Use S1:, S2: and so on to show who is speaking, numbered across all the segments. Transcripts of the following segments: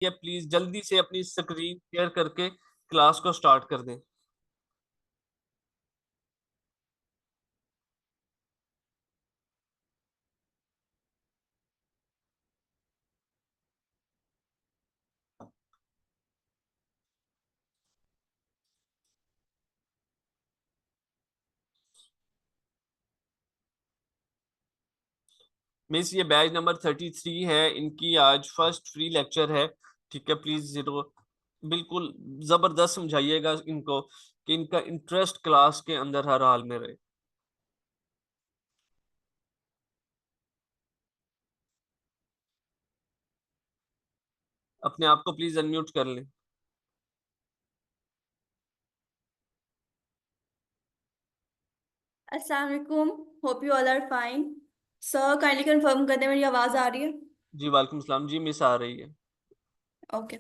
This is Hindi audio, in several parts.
S1: है, प्लीज जल्दी से अपनी स्क्रीन शेयर करके क्लास को स्टार्ट कर दें। मिस ये बैच नंबर 33 है, इनकी आज फर्स्ट फ्री लेक्चर है। ठीक है, प्लीज जीरो बिल्कुल जबरदस्त समझाइएगा इनको कि इनका इंटरेस्ट क्लास के अंदर हर हाल में रहे। अपने आप को प्लीज अनम्यूट कर लें।
S2: अस्सलाम वालेकुम, hope you all are fine. Sir kindly confirm कर दें मेरी आवाज़ आ रही है?
S1: जी वालेकुम सलाम जी, मिस आ रही है।
S2: ओके।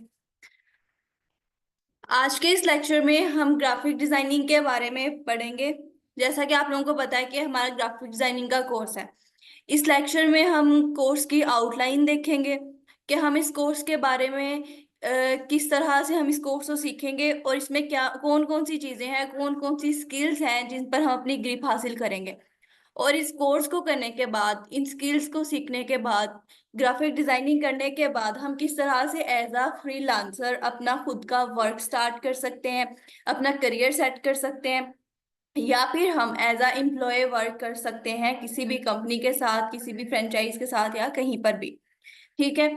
S2: आज के इस लेक्चर में हम ग्राफिक डिजाइनिंग के बारे में पढ़ेंगे। जैसा कि आप लोगों को पता है कि हमारा ग्राफिक डिजाइनिंग का कोर्स है। इस लेक्चर में हम कोर्स की आउटलाइन देखेंगे कि हम इस कोर्स के बारे में किस तरह से हम इस कोर्स को सीखेंगे और इसमें क्या कौन कौन सी चीज़ें हैं, कौन कौन सी स्किल्स हैं जिन पर हम अपनी ग्रिप हासिल करेंगे। और इस कोर्स को करने के बाद, इन स्किल्स को सीखने के बाद, ग्राफिक डिजाइनिंग करने के बाद हम किस तरह से एज अ फ्रीलांसर अपना खुद का वर्क स्टार्ट कर सकते हैं, अपना करियर सेट कर सकते हैं, या फिर हम एज अ एम्प्लॉय वर्क कर सकते हैं किसी भी कंपनी के साथ, किसी भी फ्रेंचाइज के साथ या कहीं पर भी। ठीक है।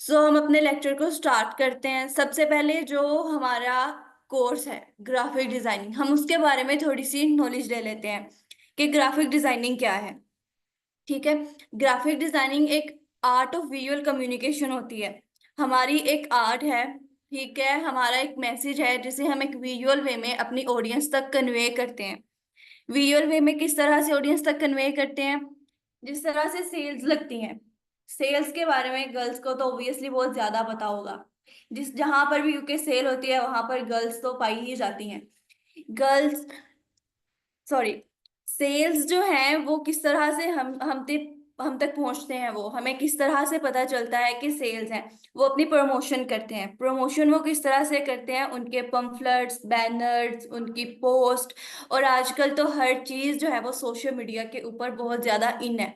S2: सो हम अपने लेक्चर को स्टार्ट करते हैं। सबसे पहले जो हमारा कोर्स है ग्राफिक डिजाइनिंग, हम उसके बारे में थोड़ी सी नॉलेज ले लेते हैं कि ग्राफिक डिजाइनिंग क्या है। ठीक है। ग्राफिक डिजाइनिंग एक आर्ट ऑफ विजुअल कम्युनिकेशन होती है। हमारी एक आर्ट है, ठीक है, हमारा एक मैसेज है जिसे हम एक विजुअल वे में अपनी ऑडियंस तक कन्वे करते हैं। विजुअल वे में किस तरह से ऑडियंस तक कन्वे करते हैं? जिस तरह से सेल्स लगती हैं। सेल्स के बारे में गर्ल्स को तो ऑब्वियसली बहुत ज्यादा पता होगा। जिस जहां पर भी यूके सेल होती है वहां पर गर्ल्स तो पाई ही जाती हैं। गर्ल्स, सॉरी, सेल्स जो है वो किस तरह से हम तक पहुंचते हैं, वो हमें किस तरह से पता चलता है कि सेल्स हैं। वो अपनी प्रमोशन करते हैं। प्रमोशन वो किस तरह से करते हैं? उनके पम्फलेट्स, बैनर्स, उनकी पोस्ट। और आजकल तो हर चीज जो है वो सोशल मीडिया के ऊपर बहुत ज्यादा इन है।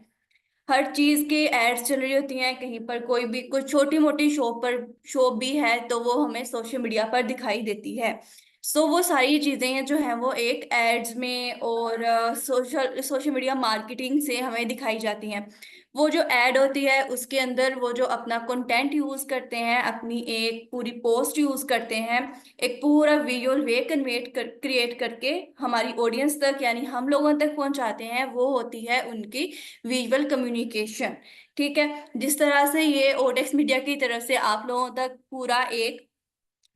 S2: हर चीज की एड्स चल रही होती हैं, कहीं पर कोई भी कोई छोटी मोटी शॉप भी है तो वो हमें सोशल मीडिया पर दिखाई देती है। सो वो सारी चीजें हैं जो हैं वो एक एड्स में और सोशल सोशल मीडिया मार्केटिंग से हमें दिखाई जाती हैं। वो जो एड होती है उसके अंदर वो जो अपना कंटेंट यूज करते हैं, अपनी एक पूरी पोस्ट यूज करते हैं, एक पूरा विजुअल वे क्रिएट करके हमारी ऑडियंस तक यानी हम लोगों तक पहुंचाते हैं, वो होती है उनकी विजुअल कम्युनिकेशन। ठीक है। जिस तरह से ये ओडेक्स मीडिया की तरफ से आप लोगों तक पूरा एक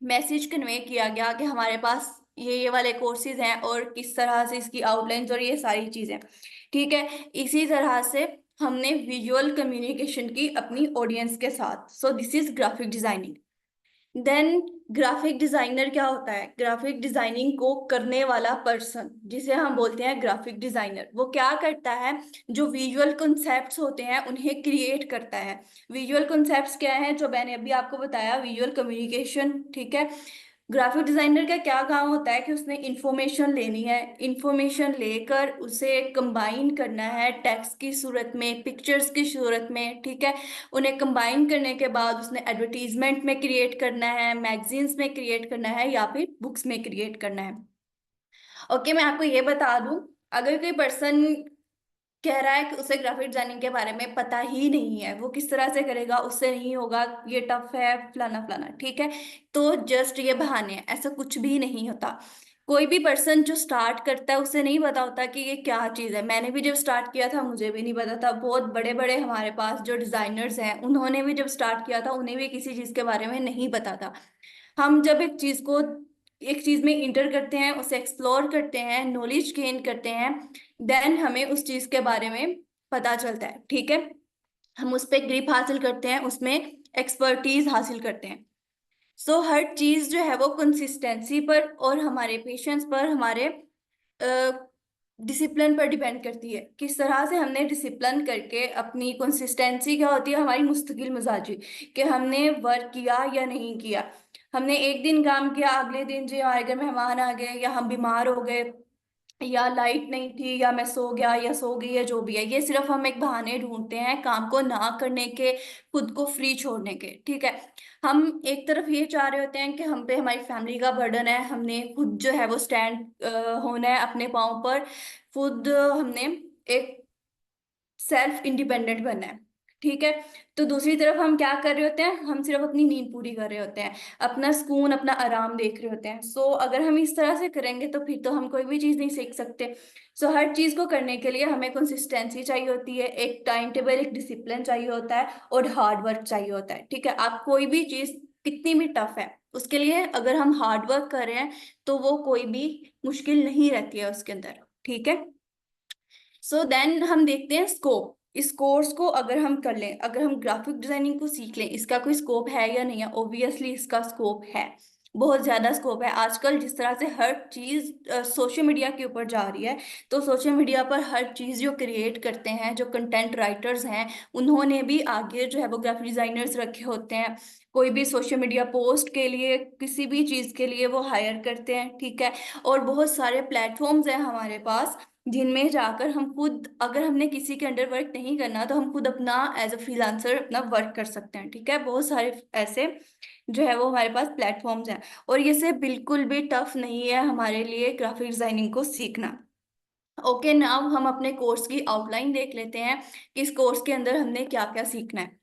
S2: मैसेज कन्वे किया गया कि हमारे पास ये वाले कोर्सेज हैं और किस तरह से इसकी आउटलाइंस और ये सारी चीजें। ठीक है। इसी तरह से हमने विजुअल कम्युनिकेशन की अपनी ऑडियंस के साथ। So this is graphic designing. Then graphic designer क्या होता है? ग्राफिक डिजाइनिंग को करने वाला पर्सन जिसे हम बोलते हैं ग्राफिक डिजाइनर, वो क्या करता है? जो विजुअल कॉन्सेप्ट्स होते हैं उन्हें क्रिएट करता है। विजुअल कॉन्सेप्ट्स क्या है? जो मैंने अभी आपको बताया, विजुअल कम्युनिकेशन। ठीक है। ग्राफिक डिजाइनर का क्या काम होता है कि उसने इंफॉर्मेशन लेनी है, इंफॉर्मेशन लेकर उसे कंबाइन करना है टेक्स्ट की सूरत में, पिक्चर्स की सूरत में। ठीक है। उन्हें कंबाइन करने के बाद उसने एडवर्टीजमेंट में क्रिएट करना है, मैगजीन्स में क्रिएट करना है या फिर बुक्स में क्रिएट करना है। ओके, मैं आपको ये बता दूं, अगर कोई पर्सन कह रहा है कि उसे ग्राफिक डिजाइनिंग के बारे में पता ही नहीं है, वो किस तरह से करेगा, उससे नहीं होगा, ये टफ है, फलाना फलाना, ठीक है, तो जस्ट ये बहाने हैं, ऐसा कुछ भी नहीं होता। कोई भी पर्सन जो स्टार्ट करता है उसे नहीं पता होता कि ये क्या चीज़ है। मैंने भी जब स्टार्ट किया था मुझे भी नहीं पता था। बहुत बड़े बड़े हमारे पास जो डिजाइनर्स हैं उन्होंने भी जब स्टार्ट किया था उन्हें भी किसी चीज़ के बारे में नहीं पता था। हम जब एक चीज में इंटर करते हैं, उसे एक्सप्लोर करते हैं, नॉलेज गेन करते हैं, देन हमें उस चीज के बारे में पता चलता है। ठीक है। हम उस पर ग्रिप हासिल करते हैं, उसमें एक्सपर्टीज हासिल करते हैं। सो हर चीज जो है वो कंसिस्टेंसी पर और हमारे पेशेंस पर, हमारे डिसिप्लिन पर डिपेंड करती है, किस तरह से हमने डिसिप्लिन करके अपनी कंसिस्टेंसी क्या होती है हमारी मुस्तकिल मिजाजी, कि हमने वर्क किया या नहीं किया। हमने एक दिन काम किया, अगले दिन जो हमारे घर मेहमान आ गए या हम बीमार हो गए या लाइट नहीं थी या मैं सो गया या सो गई या जो भी है, ये सिर्फ हम एक बहाने ढूंढते हैं काम को ना करने के, खुद को फ्री छोड़ने के। ठीक है, हम एक तरफ ये चाह रहे होते हैं कि हम पे हमारी फैमिली का बर्डन है, हमने खुद जो है वो स्टैंड होना है अपने पाँव पर, खुद हमने एक सेल्फ इंडिपेंडेंट बनना है। ठीक है, तो दूसरी तरफ हम क्या कर रहे होते हैं, हम सिर्फ अपनी नींद पूरी कर रहे होते हैं, अपना सुकून अपना आराम देख रहे होते हैं। सो अगर हम इस तरह से करेंगे तो फिर तो हम कोई भी चीज़ नहीं सीख सकते। सो हर चीज़ को करने के लिए हमें कंसिस्टेंसी चाहिए होती है, एक टाइम टेबल एक डिसिप्लिन चाहिए होता है और हार्ड वर्क चाहिए होता है। ठीक है, आप कोई भी चीज़ कितनी भी टफ है उसके लिए अगर हम हार्ड वर्क कर रहे हैं तो वो कोई भी मुश्किल नहीं रहती है उसके अंदर। ठीक है, सो देन हम देखते हैं स्कोप। इस कोर्स को अगर हम कर लें, अगर हम ग्राफिक डिजाइनिंग को सीख लें, इसका कोई स्कोप है या नहीं है? ऑब्वियसली इसका स्कोप है, बहुत ज्यादा स्कोप है। आजकल जिस तरह से हर चीज सोशल मीडिया के ऊपर जा रही है, तो सोशल मीडिया पर हर चीज जो क्रिएट करते हैं, जो कंटेंट राइटर्स हैं, उन्होंने भी आगे जो है वो ग्राफिक डिजाइनर्स रखे होते हैं। कोई भी सोशल मीडिया पोस्ट के लिए, किसी भी चीज के लिए वो हायर करते हैं। ठीक है, और बहुत सारे प्लेटफॉर्म्स हैं हमारे पास जिनमें जाकर हम खुद, अगर हमने किसी के अंडर वर्क नहीं करना तो हम खुद अपना एज अ फ्रीलांसर अपना वर्क कर सकते हैं। ठीक है, बहुत सारे ऐसे जो है वो हमारे पास प्लेटफॉर्म्स हैं, और ये से बिल्कुल भी टफ नहीं है हमारे लिए ग्राफिक डिजाइनिंग को सीखना। ओके, नाउ हम अपने कोर्स की आउटलाइन देख लेते हैं कि इस कोर्स के अंदर हमने क्या क्या सीखना है।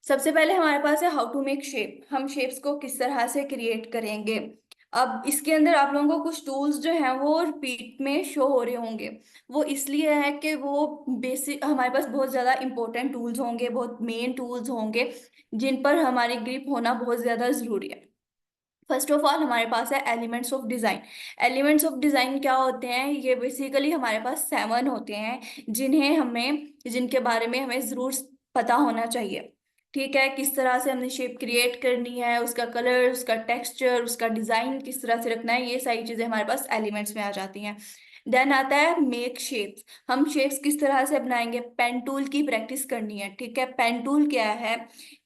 S2: सबसे पहले हमारे पास है हाउ टू मेक शेप, हम शेप्स को किस तरह से क्रिएट करेंगे। अब इसके अंदर आप लोगों को कुछ टूल्स जो हैं वो रिपीट में शो हो रहे होंगे, वो इसलिए है कि वो बेसिक हमारे पास बहुत ज़्यादा इंपॉर्टेंट टूल्स होंगे, बहुत मेन टूल्स होंगे जिन पर हमारी ग्रिप होना बहुत ज़्यादा ज़रूरी है। फर्स्ट ऑफ ऑल हमारे पास है elements of design. Elements of design क्या होते हैं? ये बेसिकली हमारे पास 7 होते हैं जिनके बारे में हमें ज़रूर पता होना चाहिए। ठीक है, किस तरह से हमने शेप क्रिएट करनी है, उसका कलर, उसका टेक्सचर, उसका डिज़ाइन किस तरह से रखना है, ये सारी चीज़ें हमारे पास एलिमेंट्स में आ जाती हैं। देन आता है मेक शेप्स, हम शेप्स किस तरह से बनाएंगे, पेन टूल की प्रैक्टिस करनी है। ठीक है, पेन टूल क्या है?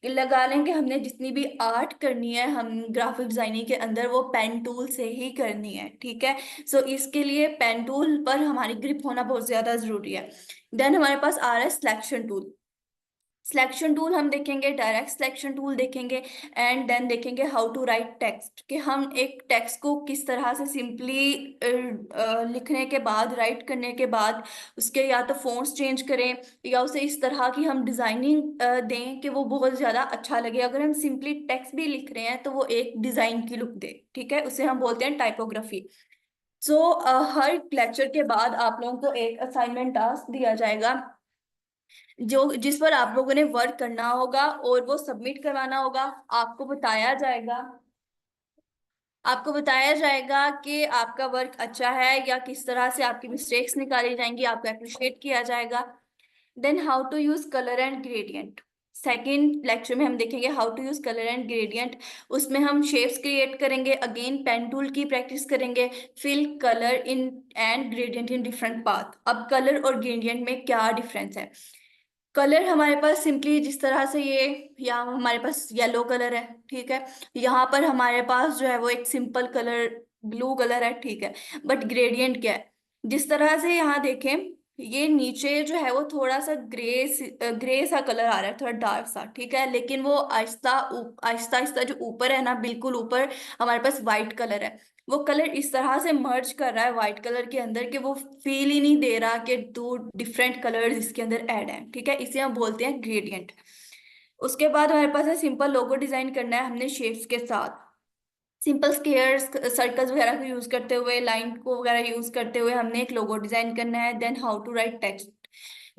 S2: लगा लेंगे, हमने जितनी भी आर्ट करनी है हम ग्राफिक डिजाइनिंग के अंदर वो पेन टूल से ही करनी है। ठीक है, सो इसके लिए पेन टूल पर हमारी ग्रिप होना बहुत ज्यादा जरूरी है। देन हमारे पास आ रहा है सिलेक्शन टूल। सिलेक्शन टूल हम देखेंगे, डायरेक्ट सिलेक्शन टूल देखेंगे, एंड देन देखेंगे हाउ टू राइट टेक्स्ट, कि हम एक टेक्स्ट को किस तरह से सिंपली लिखने के बाद, राइट करने के बाद उसके या तो फॉन्ट्स चेंज करें या उसे इस तरह की हम डिजाइनिंग दें कि वो बहुत ज़्यादा अच्छा लगे। अगर हम सिंपली टेक्स्ट भी लिख रहे हैं तो वो एक डिज़ाइन की लुक दे। ठीक है, उसे हम बोलते हैं टाइपोग्राफी। सो हर लेक्चर के बाद आप लोगों को एक असाइनमेंट टास्क दिया जाएगा जो जिस पर आप लोगों ने वर्क करना होगा और वो सबमिट करवाना होगा। आपको बताया जाएगा आपको बताया जाएगा कि आपका वर्क अच्छा है या किस तरह से आपकी मिस्टेक्स निकाली जाएंगी, आपको अप्रिशिएट किया जाएगा। Then how to use colour and gradient, second lecture में हम देखेंगे how to use colour and gradient. उसमें हम शेप्स क्रिएट करेंगे, अगेन पेन टूल की प्रैक्टिस करेंगे, fill colour in and gradient in different path. अब कलर और ग्रेडियंट में क्या डिफरेंस है? कलर हमारे पास सिंपली जिस तरह से ये, यहाँ हमारे पास येलो कलर है। ठीक है, यहाँ पर हमारे पास जो है वो एक सिंपल कलर ब्लू कलर है। ठीक है, बट ग्रेडियंट क्या है? जिस तरह से यहाँ देखें, ये नीचे जो है वो थोड़ा सा ग्रे सा कलर आ रहा है, थोड़ा डार्क सा। ठीक है, लेकिन वो आहिस्ता आहिस्ता आहिस्ता जो ऊपर है ना, बिल्कुल ऊपर हमारे पास व्हाइट कलर है। वो कलर इस तरह से मर्ज कर रहा है व्हाइट कलर के अंदर कि वो फील ही नहीं दे रहा कि दो डिफरेंट कलर्स इसके अंदर ऐड हैं। ठीक है, इसे हम बोलते हैं ग्रेडियंट। उसके बाद हमारे पास है सिंपल लोगो डिजाइन करना है हमने शेप्स के साथ। सिंपल स्क्वायर्स सर्कल्स वगैरह को यूज करते हुए, लाइन को वगैरह यूज करते हुए हमने एक लोगो डिजाइन करना है। Then how to write text.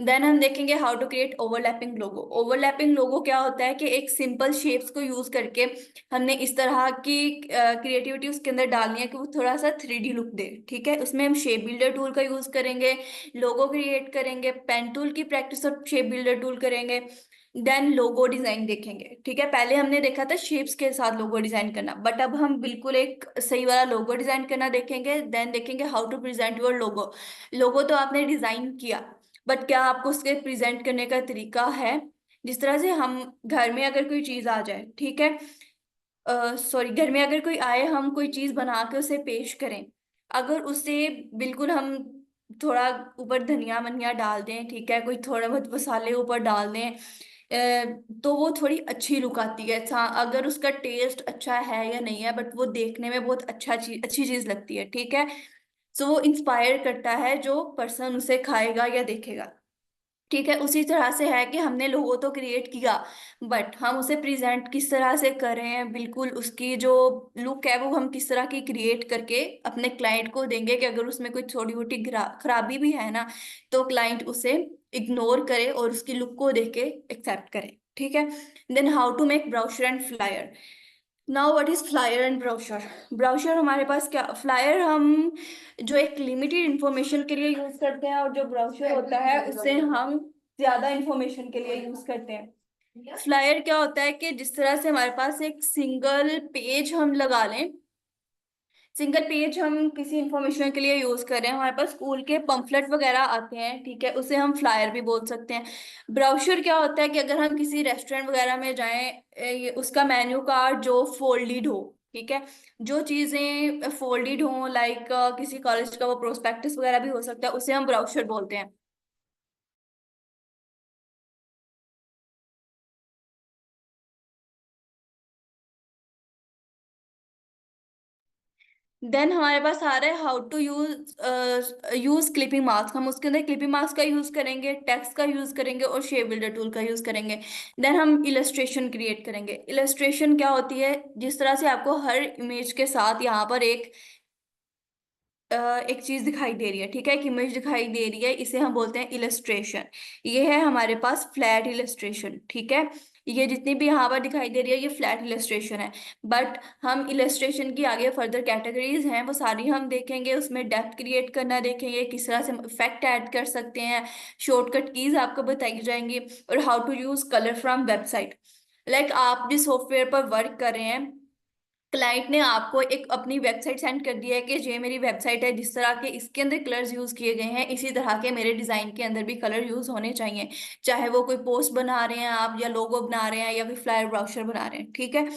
S2: Then हम देखेंगे how to create overlapping logo. Overlapping logo क्या होता है कि एक सिंपल शेप्स को यूज करके हमने इस तरह की क्रिएटिविटी उसके अंदर डालनी है कि वो थोड़ा सा 3D लुक दे। ठीक है, उसमें हम शेप बिल्डर टूल का यूज करेंगे, लोगो क्रिएट करेंगे, पेन टूल की प्रैक्टिस और शेप बिल्डर टूल करेंगे। देन लोगो डिजाइन देखेंगे। ठीक है, पहले हमने देखा था शेप्स के साथ लोगो डिजाइन करना, बट अब हम बिल्कुल एक सही वाला लोगो डिजाइन करना देखेंगे। देन देखेंगे how to present your logo. Logo तो आपने डिजाइन किया, बट क्या आपको उसके प्रेजेंट करने का तरीका है? जिस तरह से हम घर में अगर कोई चीज आ जाए, ठीक है, सॉरी, घर में अगर कोई आए, हम कोई चीज बना के उसे पेश करें, अगर उसे बिल्कुल हम थोड़ा ऊपर धनिया मनिया डाल दें, ठीक है, कोई थोड़ा बहुत मसाले ऊपर डाल दें, तो वो थोड़ी अच्छी लुक आती है। अच्छा, अगर उसका टेस्ट अच्छा है या नहीं है, बट वो देखने में बहुत अच्छी चीज लगती है। ठीक है, सो वो इंस्पायर करता है जो पर्सन उसे खाएगा या देखेगा। ठीक है, उसी तरह से है कि हमने लोगो तो क्रिएट किया, बट हम उसे प्रेजेंट किस तरह से कर रहे हैं, बिल्कुल उसकी जो लुक है वो हम किस तरह की क्रिएट करके अपने क्लाइंट को देंगे, कि अगर उसमें कोई थोड़ी मोटी खराबी भी है ना, तो क्लाइंट उसे इग्नोर करे और उसकी लुक को देख के एक्सेप्ट करे। ठीक है, then how to make brochure and flyer. Now what is flyer and brochure? Brochure हमारे पास क्या, फ्लायर हम जो एक लिमिटेड इंफॉर्मेशन के लिए यूज करते हैं, और जो ब्रोशर होता है उसे हम ज्यादा इंफॉर्मेशन के लिए यूज करते हैं। फ्लायर क्या होता है कि जिस तरह से हमारे पास एक सिंगल पेज हम लगा लें, सिंगल पेज हम किसी इंफॉर्मेशन के लिए यूज कर रहे हैं, हमारे पास स्कूल के पंफलेट वगैरह आते हैं, ठीक है, उसे हम फ्लायर भी बोल सकते हैं। ब्रोशर क्या होता है कि अगर हम किसी रेस्टोरेंट वगैरह में जाएं, उसका मेन्यू कार्ड जो फोल्डेड हो, ठीक है, जो चीजें फोल्डेड हो, लाइक किसी कॉलेज का वो प्रोस्पेक्टस वगैरह भी हो सकता है, उसे हम ब्रोशर बोलते हैं। देन हमारे पास आ रहा है how to use clipping marks. हम उसके अंदर क्लिपिंग मार्क्स का यूज करेंगे, टेक्स्ट का यूज करेंगे और शेप बिल्डर टूल का यूज करेंगे। देन हम इलस्ट्रेशन क्रिएट करेंगे। इलस्ट्रेशन क्या होती है, जिस तरह से आपको हर इमेज के साथ यहाँ पर एक चीज दिखाई दे रही है, ठीक है, एक इमेज दिखाई दे रही है, इसे हम बोलते हैं इलस्ट्रेशन। ये है हमारे पास फ्लैट इलस्ट्रेशन। ठीक है, ये जितनी भी यहाँ पर दिखाई दे रही है ये फ्लैट इलस्ट्रेशन है। बट हम इलस्ट्रेशन की आगे फर्दर कैटेगरीज हैं, वो सारी हम देखेंगे, उसमें डेप्थ क्रिएट करना देखेंगे, किस तरह से इफेक्ट ऐड कर सकते हैं, शॉर्टकट कीज आपको बताई जाएंगी, और how to use colour from website. Like आप जिस सॉफ्टवेयर पर वर्क कर रहे हैं, क्लाइंट ने आपको एक अपनी वेबसाइट सेंड कर दिया है कि ये मेरी वेबसाइट है, जिस तरह के इसके अंदर कलर्स यूज किए गए हैं, इसी तरह के मेरे डिजाइन के अंदर भी कलर यूज होने चाहिए। चाहे वो कोई पोस्ट बना रहे हैं आप, या लोगो बना रहे हैं, या फिर फ्लायर ब्राउचर बना रहे हैं। ठीक है,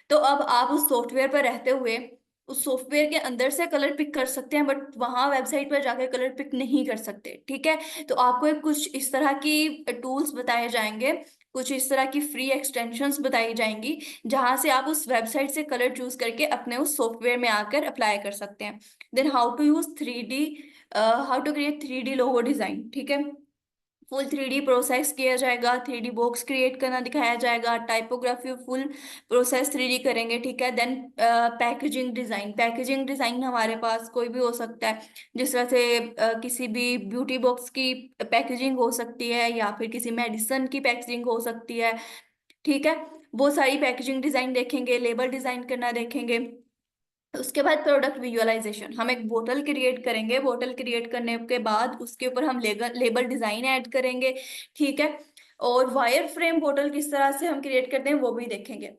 S2: तो अब आप उस सॉफ्टवेयर पर रहते हुए उस सॉफ्टवेयर के अंदर से कलर पिक कर सकते हैं, बट वहां वेबसाइट पर जाकर कलर पिक नहीं कर सकते। ठीक है, तो आपको कुछ इस तरह की टूल्स बताए जाएंगे, कुछ इस तरह की फ्री एक्सटेंशंस बताई जाएंगी, जहां से आप उस वेबसाइट से कलर चूज करके अपने उस सॉफ्टवेयर में आकर अप्लाई कर सकते हैं। Then how to use 3D, how to create 3D logo design. ठीक है, फुल 3D प्रोसेस किया जाएगा, 3D बॉक्स क्रिएट करना दिखाया जाएगा, टाइपोग्राफी फुल प्रोसेस 3D करेंगे। ठीक है, then packaging design. Packaging design हमारे पास कोई भी हो सकता है, जिस तरह से किसी भी ब्यूटी बॉक्स की पैकेजिंग हो सकती है, या फिर किसी मेडिसिन की पैकेजिंग हो सकती है। ठीक है, वो सारी पैकेजिंग डिजाइन देखेंगे, लेबल डिजाइन करना देखेंगे। उसके बाद प्रोडक्ट विजुअलाइजेशन, हम एक बोतल क्रिएट करेंगे, बोतल क्रिएट करने के बाद उसके ऊपर हम लेबल डिजाइन ऐड करेंगे। ठीक है, और वायर फ्रेम बोतल किस तरह से हम क्रिएट करते हैं वो भी देखेंगे।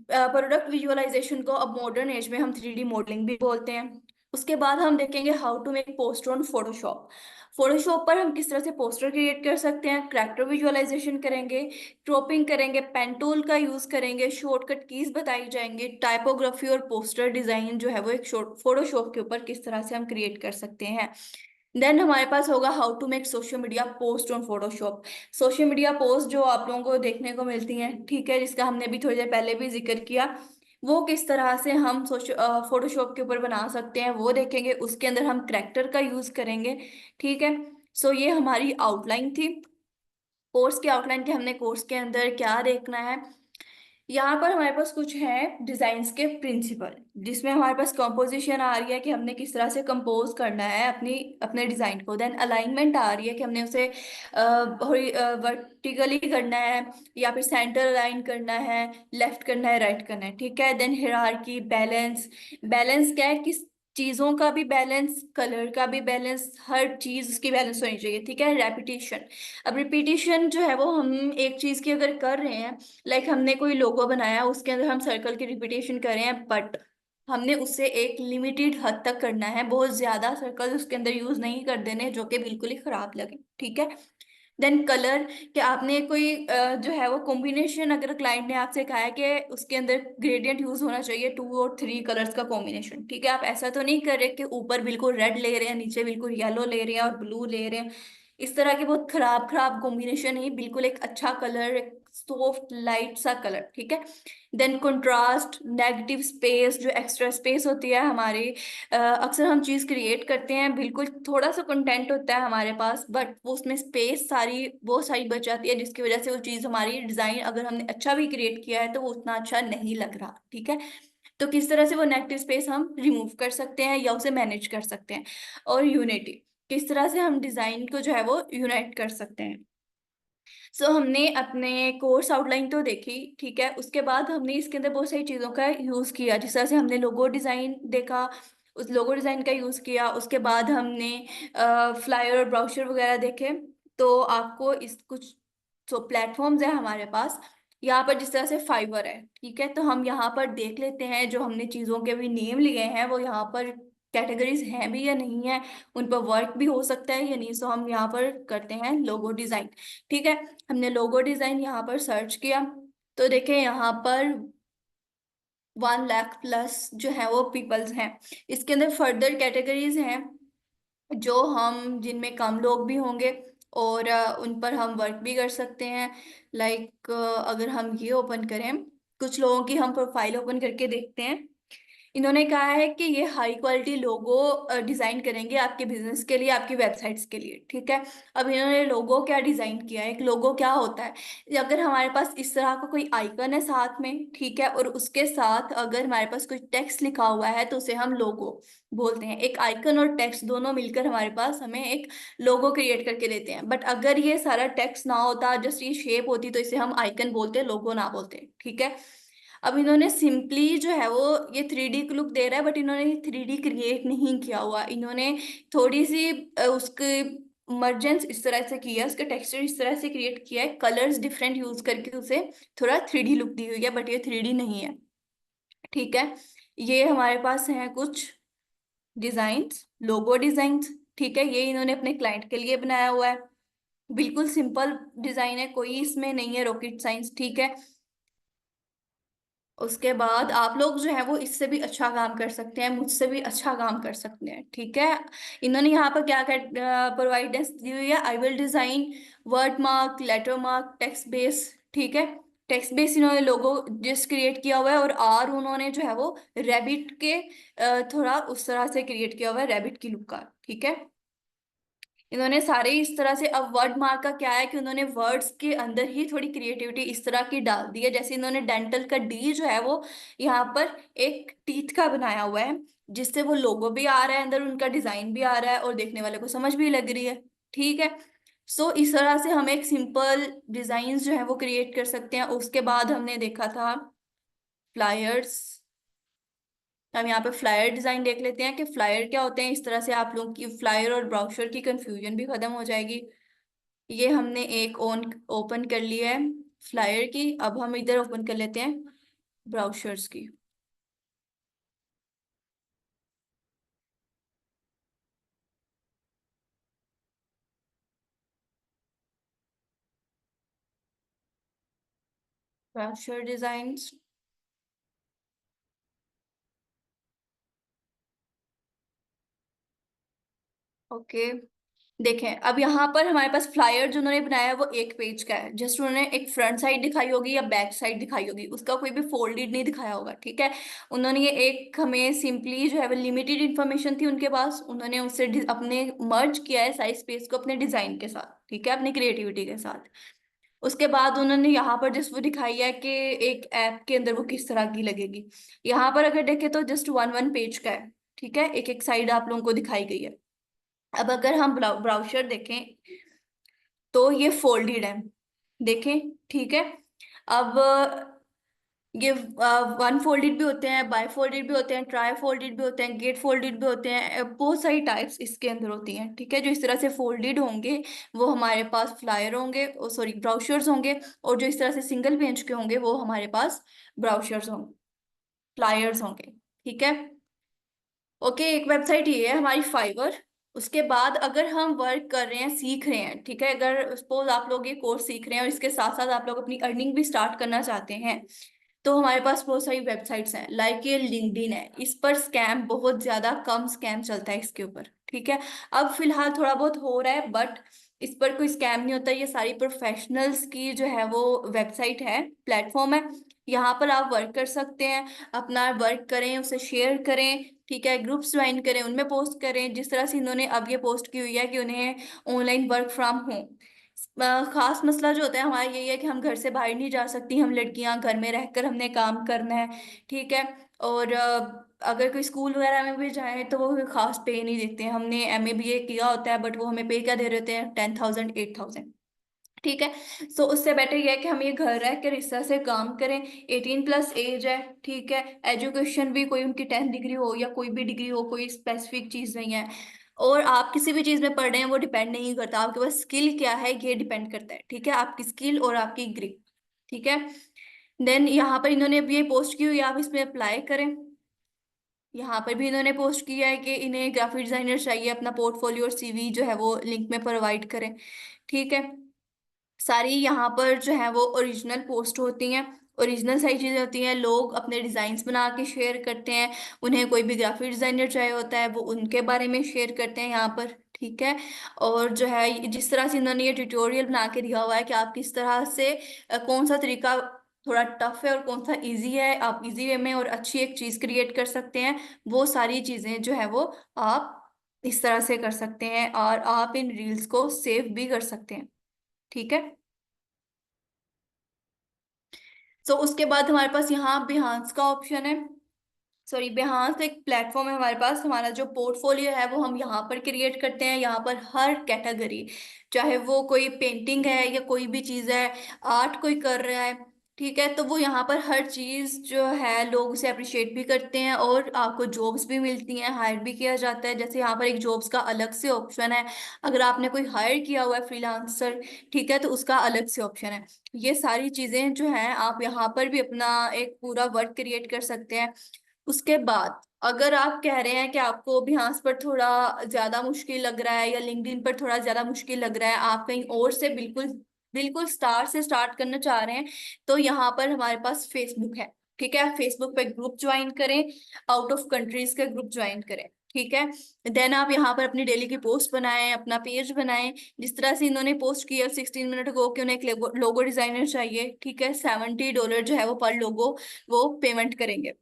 S2: प्रोडक्ट विजुअलाइजेशन को अब मॉडर्न एज में हम 3D मॉडलिंग भी बोलते हैं। उसके बाद हम देखेंगे how to make poster on Photoshop. Photoshop पर हम किस तरह से पोस्टर क्रिएट कर सकते हैं, कैरेक्टर विजुअलाइजेशन करेंगे, क्रॉपिंग करेंगे, पेन टूल का यूज करेंगे, शॉर्टकट कीज बताई जाएंगी, टाइपोग्राफी और पोस्टर डिजाइन जो है वो एक फोटोशॉप के ऊपर किस तरह से हम क्रिएट कर सकते हैं। देन हमारे पास होगा how to make social media post on Photoshop. Social media post जो आप लोगों को देखने को मिलती हैं, ठीक है, जिसका हमने भी थोड़ी देर पहले भी जिक्र किया, वो किस तरह से हम फोटोशॉप के ऊपर बना सकते हैं वो देखेंगे। उसके अंदर हम करेक्टर का यूज करेंगे। ठीक है, सो ये हमारी आउटलाइन थी कोर्स की, आउटलाइन के हमने कोर्स के अंदर क्या देखना है। यहाँ पर हमारे पास कुछ है डिजाइन्स के प्रिंसिपल, जिसमें हमारे पास कंपोजिशन आ रही है कि हमने किस तरह से कंपोज करना है अपनी अपने डिजाइन को। देन अलाइनमेंट आ रही है कि हमने उसे वर्टिकली करना है, या फिर सेंटर अलाइन करना है, लेफ्ट करना है, राइट करना है। ठीक है, देन हियरार्की, बैलेंस। बैलेंस क्या है, किस चीजों का भी बैलेंस, कलर का भी बैलेंस, हर चीज उसकी बैलेंस होनी चाहिए, ठीक है। रेपिटेशन, अब रिपीटिशन जो है वो हम एक चीज की अगर कर रहे हैं, लाइक हमने कोई लोगो बनाया उसके अंदर हम सर्कल की रिपीटेशन कर रहे हैं, बट हमने उससे एक लिमिटेड हद तक करना है, बहुत ज्यादा सर्कल उसके अंदर यूज नहीं कर देने जो कि बिल्कुल ही खराब लगे, ठीक है। देन कलर, कि आपने कोई जो है वो कॉम्बिनेशन, अगर क्लाइंट ने आपसे कहा है कि उसके अंदर ग्रेडियंट यूज होना चाहिए 2 और 3 कलर्स का कॉम्बिनेशन, ठीक है, आप ऐसा तो नहीं कर रहे कि ऊपर बिल्कुल रेड ले रहे हैं, नीचे बिल्कुल येलो ले रहे हैं और ब्लू ले रहे हैं, इस तरह के बहुत खराब खराब कॉम्बिनेशन ही, बिल्कुल एक अच्छा कलर, एक सॉफ्ट लाइट सा कलर, ठीक है। देन कंट्रास्ट, नेगेटिव स्पेस, जो एक्स्ट्रा स्पेस होती है हमारी, अक्सर हम चीज क्रिएट करते हैं, बिल्कुल थोड़ा सा कंटेंट होता है हमारे पास, बट वो उसमें स्पेस सारी बहुत सारी बच जाती है, जिसकी वजह से वो चीज, हमारी डिजाइन अगर हमने अच्छा भी क्रिएट किया है तो वो उतना अच्छा नहीं लग रहा, ठीक है। तो किस तरह से वो नेगेटिव स्पेस हम रिमूव कर सकते हैं या उसे मैनेज कर सकते हैं। और यूनिटी, किस तरह से हम डिजाइन को जो है वो यूनाइट कर सकते हैं। सो हमने अपने कोर्स आउटलाइन तो देखी, ठीक है, उसके बाद हमने इसके अंदर बहुत सारी चीज़ों का यूज़ किया, जिस तरह से हमने लोगो डिज़ाइन देखा, उस लोगो डिज़ाइन का यूज़ किया, उसके बाद हमने फ्लायर और ब्राउचर वगैरह देखे। तो आपको इस कुछ तो प्लेटफॉर्म्स है हमारे पास यहाँ पर, जिस तरह से फाइवर है, ठीक है, तो हम यहाँ पर देख लेते हैं, जो हमने चीज़ों के भी नेम लिए हैं वो यहाँ पर कैटेगरीज हैं भी या नहीं है, उन पर वर्क भी हो सकता है या नहीं, सो हम यहाँ पर करते हैं लोगो डिज़ाइन, ठीक है। हमने लोगो डिजाइन यहाँ पर सर्च किया, तो देखें यहाँ पर 1 लाख प्लस जो है वो पीपल्स हैं। इसके अंदर फर्दर कैटेगरीज हैं जो हम, जिनमें कम लोग भी होंगे और उन पर हम वर्क भी कर सकते हैं। लाइक अगर हम ये ओपन करें, कुछ लोगों की हम प्रोफाइल ओपन करके देखते हैं। इन्होंने कहा है कि ये हाई क्वालिटी लोगो डिजाइन करेंगे आपके बिजनेस के लिए, आपकी वेबसाइट्स के लिए, ठीक है। अब इन्होंने लोगो क्या डिजाइन किया है, एक लोगो क्या होता है, अगर हमारे पास इस तरह का कोई आइकन है साथ में, ठीक है, और उसके साथ अगर हमारे पास कोई टेक्स्ट लिखा हुआ है तो उसे हम लोगो बोलते हैं। एक आइकन और टेक्स्ट दोनों मिलकर हमारे पास हमें एक लोगो क्रिएट करके देते हैं, बट अगर ये सारा टेक्स्ट ना होता, जस्ट ये शेप होती, तो इसे हम आइकन बोलते, लोगो ना बोलते, ठीक है। अब इन्होंने सिंपली जो है वो ये 3D लुक दे रहा है, बट इन्होंने 3D क्रिएट नहीं किया हुआ, इन्होंने थोड़ी सी उसके मर्जेंस इस तरह से किया है, उसका टेक्सचर इस तरह से क्रिएट किया है, कलर्स डिफरेंट यूज करके उसे थोड़ा 3D लुक दी हुई है, बट ये 3D नहीं है, ठीक है। ये हमारे पास हैं कुछ डिजाइन्स, लोगो डिजाइन्स, ठीक है, ये इन्होंने अपने क्लाइंट के लिए बनाया हुआ है, बिल्कुल सिंपल डिजाइन है, कोई इसमें नहीं है रॉकेट साइंस, ठीक है। उसके बाद आप लोग जो है वो इससे भी अच्छा काम कर सकते हैं, मुझसे भी अच्छा काम कर सकते हैं, ठीक है। इन्होंने यहाँ पर क्या कर प्रोवाइडेंस दी हुई है, I will design word mark, letter mark, text base, ठीक है। टेक्स्ट बेस इन्होंने लोगो जिस क्रिएट किया हुआ है, और आर उन्होंने जो है वो रैबिट के थोड़ा उस तरह से क्रिएट किया हुआ है, रैबिट की लुक का, ठीक है। इन्होंने सारे इस तरह से, अब वर्ड मार्क का क्या है कि उन्होंने वर्ड्स के अंदर ही थोड़ी क्रिएटिविटी इस तरह की डाल दी है, जैसे इन्होंने डेंटल का डी जो है वो यहाँ पर एक टीथ का बनाया हुआ है, जिससे वो लोगो भी आ रहा है अंदर, उनका डिजाइन भी आ रहा है और देखने वाले को समझ भी लग रही है, ठीक है। सो इस तरह से हम एक सिंपल डिजाइन जो है वो क्रिएट कर सकते हैं। उसके बाद हमने देखा था फ्लायर्स, हम यहाँ पे फ्लायर डिजाइन देख लेते हैं कि फ्लायर क्या होते हैं, इस तरह से आप लोगों की फ्लायर और ब्राउचर की कंफ्यूजन भी खत्म हो जाएगी। ये हमने एक ऑन ओपन कर लिया है फ्लायर की, अब हम इधर ओपन कर लेते हैं ब्राउचर्स की। Brochure designs, okay. देखें, अब यहाँ पर हमारे पास फ्लायर जो उन्होंने बनाया है वो एक पेज का है, जस्ट उन्होंने एक फ्रंट साइड दिखाई होगी या बैक साइड दिखाई होगी, उसका कोई भी फोल्डेड नहीं दिखाया होगा, ठीक है। उन्होंने ये एक, हमें सिंपली जो है वो लिमिटेड इंफॉर्मेशन थी उनके पास, उन्होंने उससे अपने मर्ज किया है साइज स्पेस को अपने डिजाइन के साथ, ठीक है, अपनी क्रिएटिविटी के साथ। उसके बाद उन्होंने यहाँ पर जस्ट वो दिखाई है कि एक ऐप के अंदर वो किस तरह की लगेगी। यहाँ पर अगर देखें तो जस्ट वन वन पेज का है, ठीक है, एक एक साइड आप लोगों को दिखाई गई है। अब अगर हम ब्राउजर देखें तो ये फोल्डेड है, देखें, ठीक है। अब ये वन फोल्डेड भी होते हैं, बाई फोल्डेड भी होते हैं, ट्राई फोल्डेड भी होते हैं, गेट फोल्डेड भी होते हैं, बहुत सारी टाइप्स इसके अंदर होती हैं। ठीक है, जो इस तरह से फोल्डेड होंगे वो हमारे पास फ्लायर होंगे, सॉरी ब्राउचर्स होंगे, और जो इस तरह से सिंगल पेज के होंगे वो हमारे पास ब्राउचर्स होंगे, फ्लायर्स होंगे। ठीक है। ओके, एक वेबसाइट ये है हमारी फाइवर। उसके बाद अगर हम वर्क कर रहे हैं, सीख रहे हैं, ठीक है, अगर सपोज आप लोग ये कोर्स सीख रहे हैं और इसके साथ साथ आप लोग अपनी अर्निंग भी स्टार्ट करना चाहते हैं, तो हमारे पास बहुत सारी वेबसाइट्स हैं, लाइक ये लिंक्डइन है। इस पर स्कैम बहुत ज्यादा कम स्कैम चलता है इसके ऊपर। ठीक है, अब फिलहाल थोड़ा बहुत हो रहा है, बट इस पर कोई स्कैम नहीं होता। ये सारी प्रोफेशनल्स की जो है वो वेबसाइट है, प्लेटफॉर्म है। यहाँ पर आप वर्क कर सकते हैं, अपना वर्क करें, उसे शेयर करें, ठीक है, ग्रुप्स ज्वाइन करें, उनमें पोस्ट करें, जिस तरह से इन्होंने अब ये पोस्ट की हुई है कि उन्हें ऑनलाइन वर्क फ्रॉम होम। खास मसला जो होता है हमारा यही है कि हम घर से बाहर नहीं जा सकती, हम लड़कियां घर में रहकर हमने काम करना है। ठीक है। और अगर कोई स्कूल वगैरह में भी जाए तो वो कोई खास पे नहीं देते हैं। हमने एमए बीए किया होता है, बट वो हमें पे क्या दे रहे होते हैं, 10,000 8,000। ठीक है। सो उससे बेटर ये है कि हम ये घर रह कर इस तरह से काम करें। 18+ एज है, ठीक है, एजुकेशन भी कोई उनकी 10th डिग्री हो या कोई भी डिग्री हो, कोई स्पेसिफिक चीज़ नहीं है। और आप किसी भी चीज़ में पढ़ रहे हैं वो डिपेंड नहीं करता, आपके पास स्किल क्या है ये डिपेंड करता है। ठीक है, आपकी स्किल और आपकी ग्रिप। ठीक है। देन यहाँ पर इन्होंने अभी ये पोस्ट की हुई है, आप इसमें अप्लाई करें। यहाँ पर भी इन्होंने पोस्ट किया है कि इन्हें ग्राफिक डिजाइनर चाहिए, अपना पोर्टफोलियो और सीवी जो है वो लिंक में प्रोवाइड करें। ठीक है। सारी यहाँ पर जो है वो ओरिजिनल पोस्ट होती हैं, ओरिजिनल सारी चीज़ें होती हैं, लोग अपने डिज़ाइंस बना के शेयर करते हैं। उन्हें कोई भी ग्राफिक डिज़ाइनर चाहिए होता है वो उनके बारे में शेयर करते हैं यहाँ पर। ठीक है। और जो है जिस तरह से इन्होंने ये ट्यूटोरियल बना के दिया हुआ है कि आप किस तरह से कौन सा तरीका थोड़ा टफ है और कौन सा इजी है, आप इजी वे में और अच्छी एक चीज़ क्रिएट कर सकते हैं, वो सारी चीज़ें जो है वो आप इस तरह से कर सकते हैं, और आप इन रील्स को सेव भी कर सकते हैं। ठीक है। सो उसके बाद हमारे पास यहाँ बिहान्स का ऑप्शन है। सॉरी, बिहान्स एक प्लेटफॉर्म है हमारे पास। हमारा जो पोर्टफोलियो है वो हम यहाँ पर क्रिएट करते हैं। यहाँ पर हर कैटेगरी, चाहे वो कोई पेंटिंग है या कोई भी चीज़ है, आर्ट कोई कर रहा है, ठीक है, तो वो यहाँ पर हर चीज़ जो है लोग उसे अप्रिशिएट भी करते हैं, और आपको जॉब्स भी मिलती हैं, हायर भी किया जाता है। जैसे यहाँ पर एक जॉब्स का अलग से ऑप्शन है, अगर आपने कोई हायर किया हुआ है फ्रीलांसर, ठीक है, तो उसका अलग से ऑप्शन है। ये सारी चीज़ें जो हैं आप यहाँ पर भी अपना एक पूरा वर्क क्रिएट कर सकते हैं। उसके बाद अगर आप कह रहे हैं कि आपको अभ्यास पर थोड़ा ज्यादा मुश्किल लग रहा है या लिंक्डइन पर थोड़ा ज्यादा मुश्किल लग रहा है, आप कहीं और से बिल्कुल बिल्कुल स्टार्ट से स्टार्ट करना चाह रहे हैं, तो यहाँ पर हमारे पास फेसबुक है। ठीक है, फेसबुक पे ग्रुप ज्वाइन करें, आउट ऑफ कंट्रीज का ग्रुप ज्वाइन करें। ठीक है। देन आप यहाँ पर अपनी डेली की पोस्ट बनाएं, अपना पेज बनाएं, जिस तरह से इन्होंने पोस्ट किया 16 मिनट को कि उन्हें एक लोगो डिजाइनर चाहिए। ठीक है, $70 जो है वो पर लोगो वो पेमेंट करेंगे।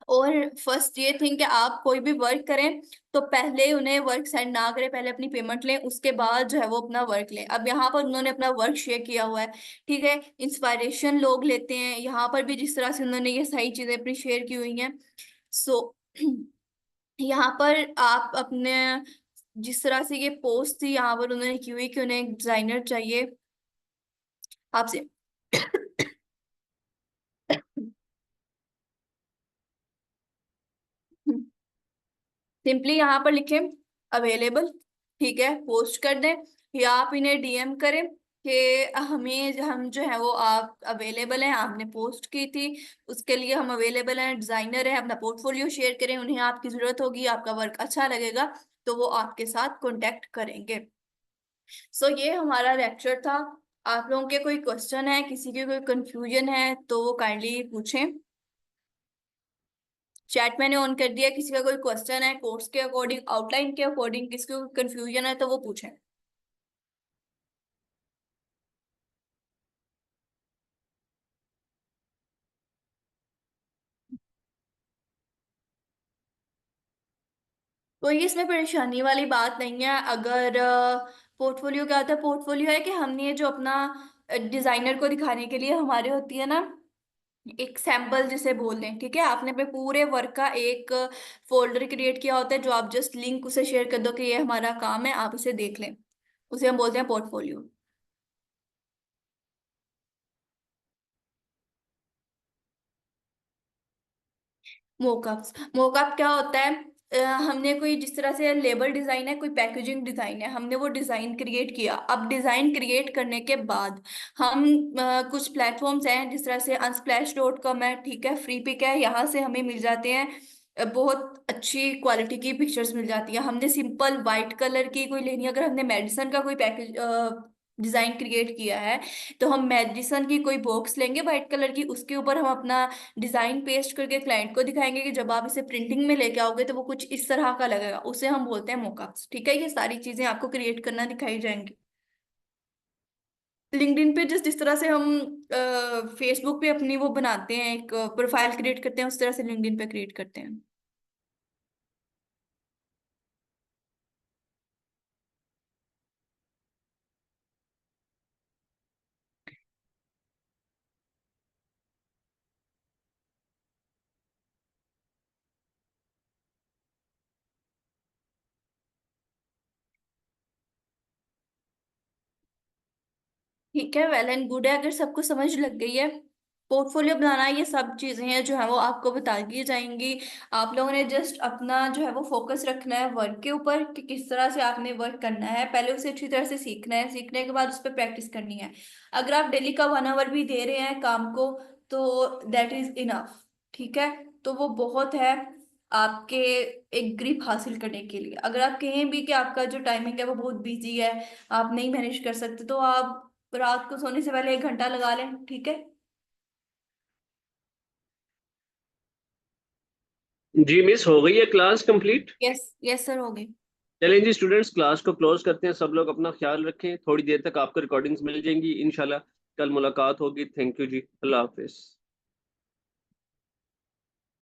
S2: और फर्स्ट ये थिंग कि आप कोई भी वर्क करें तो पहले उन्हें वर्क सेंड ना करें, पहले अपनी पेमेंट लें, उसके बाद जो है वो अपना वर्क लें। अब यहाँ पर उन्होंने अपना वर्क शेयर किया हुआ है। ठीक है, इंस्पायरेशन लोग लेते हैं, यहाँ पर भी जिस तरह से उन्होंने ये सही चीजें अपनी शेयर की हुई हैं। सो यहाँ पर आप अपने जिस तरह से ये पोस्ट थी यहाँ पर उन्होंने की हुई कि उन्हें एक डिजाइनर चाहिए आपसे। सिंपली यहाँ पर लिखें अवेलेबल, ठीक है, पोस्ट कर दें, या आप इन्हें डीएम करें कि हमें हम जो है वो आप अवेलेबल हैं, आपने पोस्ट की थी उसके लिए हम अवेलेबल हैं, डिजाइनर है, अपना पोर्टफोलियो शेयर करें, उन्हें आपकी जरूरत होगी, आपका वर्क अच्छा लगेगा तो वो आपके साथ कांटेक्ट करेंगे। सो ये हमारा लेक्चर था। आप लोगों के कोई क्वेश्चन है, किसी की कोई कंफ्यूजन है तो वो काइंडली पूछें। चैट मैंने ऑन कर दिया, किसी का कोई क्वेश्चन है कोर्स के अकॉर्डिंग, आउटलाइन के अकॉर्डिंग, किसी को कंफ्यूजन है तो वो पूछें। कोई इसमें परेशानी वाली बात नहीं है। अगर पोर्टफोलियो क्या होता है, पोर्टफोलियो है कि हमने ये जो अपना डिजाइनर को दिखाने के लिए हमारे होती है ना एक सैंपल जिसे बोल दें, ठीक है, आपने अपने पूरे वर्क का एक फोल्डर क्रिएट किया होता है, जो आप जस्ट लिंक उसे शेयर कर दो कि ये हमारा काम है, आप इसे देख लें, उसे हम बोलते हैं पोर्टफोलियो। मोकअप क्या होता है? हमने कोई जिस तरह से लेबल डिजाइन है, कोई पैकेजिंग डिजाइन है, हमने वो डिजाइन क्रिएट किया। अब डिजाइन क्रिएट करने के बाद हम कुछ प्लेटफॉर्म्स हैं जिस तरह से unsplash.com है, ठीक है, फ्री पिक है, यहाँ से हमें मिल जाते हैं बहुत अच्छी क्वालिटी की पिक्चर्स मिल जाती है। हमने सिंपल वाइट कलर की कोई लेनी है, अगर हमने मेडिसन का कोई पैकेज डिजाइन क्रिएट किया है, तो हम मेडिसन की कोई बॉक्स लेंगे वाइट कलर की, उसके ऊपर हम अपना डिजाइन पेस्ट करके क्लाइंट को दिखाएंगे कि जब आप इसे प्रिंटिंग में लेके आओगे तो वो कुछ इस तरह का लगेगा, उसे हम बोलते हैं मोकअप्स। ठीक है, ये सारी चीजें आपको क्रिएट करना दिखाई जाएंगी लिंक्डइन पे। जिस जिस तरह से हम फेसबुक पे अपनी वो बनाते हैं, एक प्रोफाइल क्रिएट करते हैं, उस तरह से लिंक्डइन पे क्रिएट करते हैं। ठीक है, वेल एंड गुड है, अगर सबको समझ लग गई है। पोर्टफोलियो बनाना, ये सब चीजें हैं जो है वो आपको बता दी जाएंगी। आप लोगों ने जस्ट अपना जो है वो फोकस रखना है वर्क के ऊपर कि किस तरह से आपने वर्क करना है, पहले उसे अच्छी तरह से सीखना है, सीखने के बाद उस पर प्रैक्टिस करनी है। अगर आप डेली का 1 आवर भी दे रहे हैं काम को, तो दैट इज इनफ। ठीक है, तो वो बहुत है आपके एक ग्रिप हासिल करने के लिए। अगर आप कहें भी कि आपका जो टाइमिंग है वो बहुत बिजी है, आप नहीं मैनेज कर सकते, तो आप रात को सोने से पहले 1 घंटा लगा लें। ठीक है।
S1: जी मिस, हो गई है class complete?
S2: Yes yes sir, हो गई।
S1: चलें जी स्टूडेंट्स, क्लास को क्लोज करते हैं। सब लोग अपना ख्याल रखें, थोड़ी देर तक आपको रिकॉर्डिंग्स मिल जाएंगी इंशाल्लाह। कल मुलाकात होगी। थैंक यू जी, अल्लाह हाफिज।